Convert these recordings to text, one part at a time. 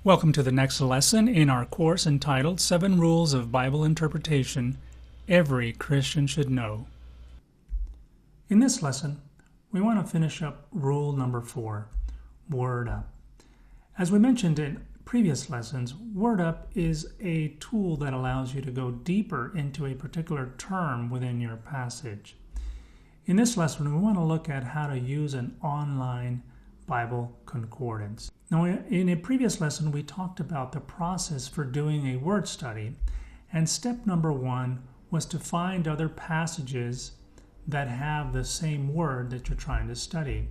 Welcome to the next lesson in our course entitled 7 Rules of Bible Interpretation Every Christian Should Know. In this lesson, we want to finish up rule number 4, Word Up. As we mentioned in previous lessons, Word Up is a tool that allows you to go deeper into a particular term within your passage. In this lesson, we want to look at how to use an online Bible concordance. Now, in a previous lesson, we talked about the process for doing a word study, and step number 1 was to find other passages that have the same word that you're trying to study.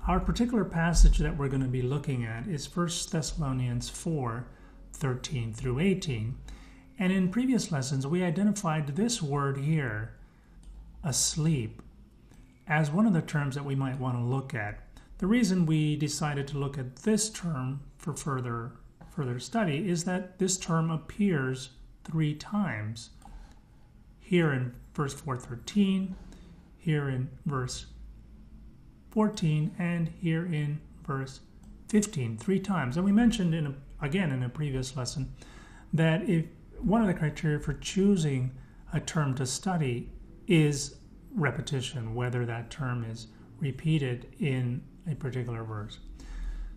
Our particular passage that we're going to be looking at is 1 Thessalonians 4, 13 through 18. And in previous lessons, we identified this word here, asleep, as one of the terms that we might want to look at. The reason we decided to look at this term for further study is that this term appears 3 times. Here in verse 4:13, here in verse 14, and here in verse 15, 3 times. And we mentioned in a previous lesson that if one of the criteria for choosing a term to study is repetition, whether that term is repeated in a particular verse.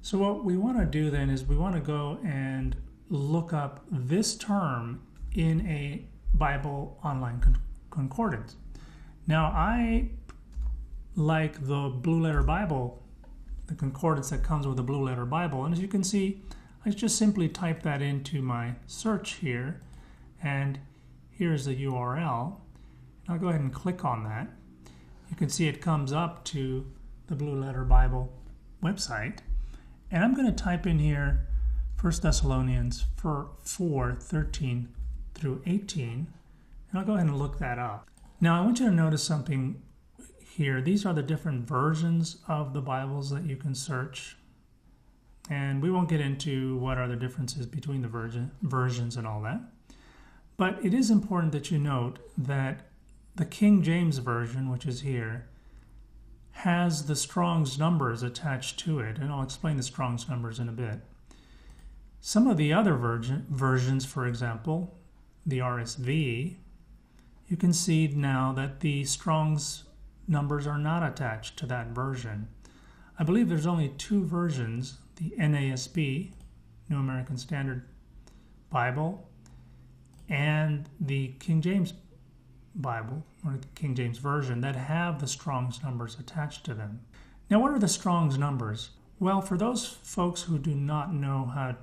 So what we want to do then is we want to go and look up this term in a Bible online concordance. Now, I like the Blue Letter Bible, the concordance that comes with the Blue Letter Bible, and as you can see, I just simply type that into my search here, and here's the URL. I'll go ahead and click on that. You can see it comes up to the Blue Letter Bible website, and I'm going to type in here 1 Thessalonians 4, 13 through 18, and I'll go ahead and look that up. Now I want you to notice something here. These are the different versions of the Bibles that you can search, and we won't get into what are the differences between the versions and all that, but it is important that you note that the King James Version, which is here, has the Strong's numbers attached to it, and I'll explain the Strong's numbers in a bit. Some of the other versions, for example, the RSV, you can see now that the Strong's numbers are not attached to that version. I believe there's only 2 versions, the NASB, New American Standard Bible, and the King James Bible, or the King James Version, that have the Strong's numbers attached to them. Now, what are the Strong's numbers? Well, for those folks who do not know how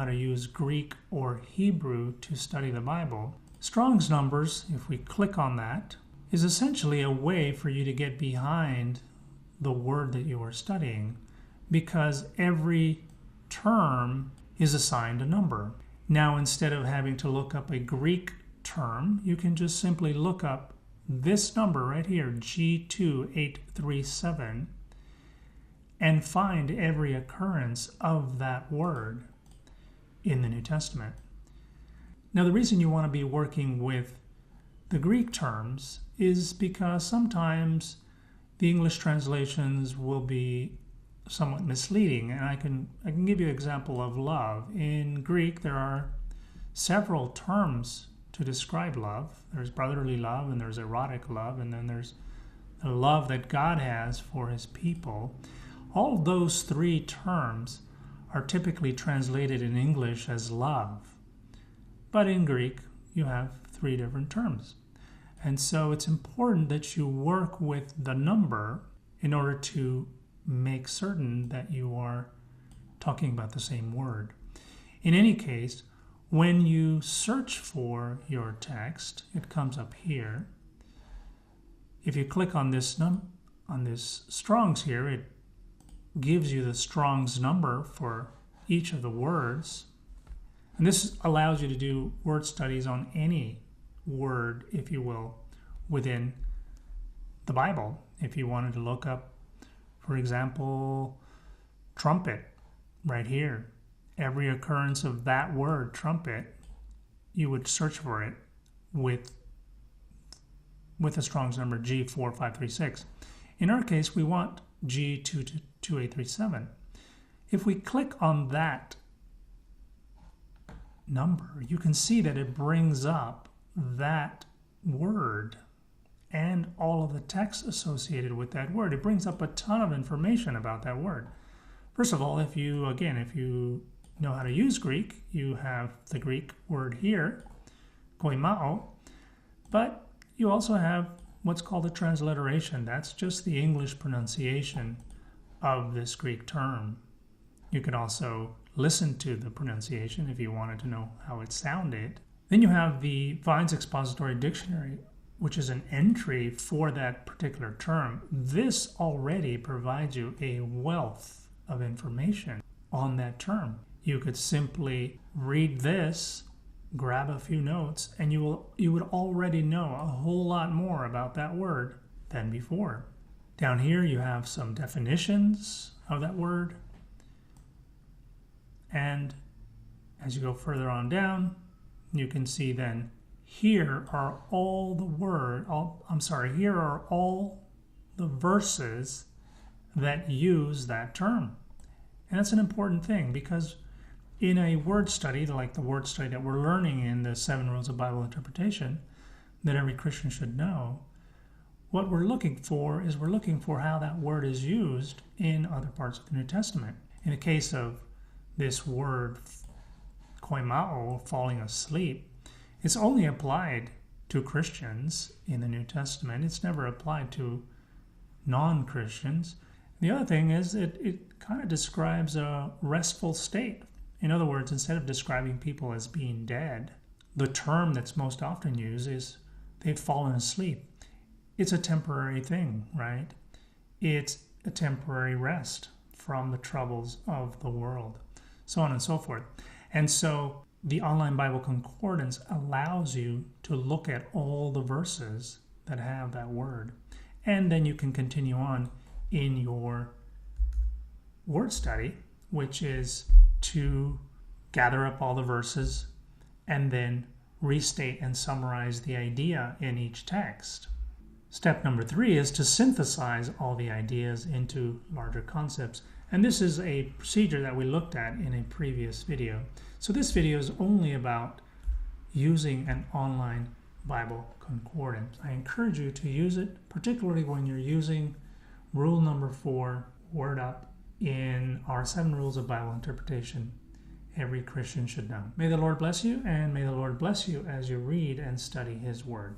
to use Greek or Hebrew to study the Bible, Strong's numbers, if we click on that, is essentially a way for you to get behind the word that you are studying, because every term is assigned a number. Now, instead of having to look up a Greek term, you can just simply look up this number right here, G2837, and find every occurrence of that word in the New Testament. Now, the reason you want to be working with the Greek terms is because sometimes the English translations will be somewhat misleading, and I can give you an example of love. In Greek, there are several terms to describe love. There's brotherly love, and there's erotic love, and then there's the love that God has for his people. All of those 3 terms are typically translated in English as love. But in Greek, you have 3 different terms. And so it's important that you work with the number in order to make certain that you are talking about the same word. In any case, when you search for your text, it comes up here. If you click on this Strong's here, it gives you the Strong's number for each of the words. And this allows you to do word studies on any word, if you will, within the Bible. If you wanted to look up, for example, trumpet, right here, every occurrence of that word, trumpet, you would search for it with the Strong's number G4536. In our case, we want G2837. If we click on that number, you can see that it brings up that word and all of the text associated with that word. It brings up a ton of information about that word. First of all, if you know how to use Greek, you have the Greek word here, koimao, but you also have what's called a transliteration. That's just the English pronunciation of this Greek term. You could also listen to the pronunciation if you wanted to know how it sounded. Then you have the Vine's Expository Dictionary, which is an entry for that particular term. This already provides you a wealth of information on that term. You could simply read this, grab a few notes, and you would already know a whole lot more about that word than before. Down here you have some definitions of that word. And as you go further on down, you can see then here are all the verses that use that term. And that's an important thing, because in a word study, like the word study that we're learning in the 7 Rules of Bible Interpretation that every Christian should know, what we're looking for is how that word is used in other parts of the New Testament. In the case of this word, koimao, falling asleep, it's only applied to Christians in the New Testament. It's never applied to non-Christians. The other thing is it kind of describes a restful state. In other words, instead of describing people as being dead, the term that's most often used is they've fallen asleep. It's a temporary thing, right? It's a temporary rest from the troubles of the world, so on and so forth. And so the online Bible Concordance allows you to look at all the verses that have that word. And then you can continue on in your word study, which is to gather up all the verses and then restate and summarize the idea in each text. Step number 3 is to synthesize all the ideas into larger concepts. And this is a procedure that we looked at in a previous video. So this video is only about using an online Bible Concordance. I encourage you to use it, particularly when you're using rule number 4, word up, in our 7 Rules of Bible Interpretation every Christian should know. May the Lord bless you, and may the Lord bless you as you read and study His Word.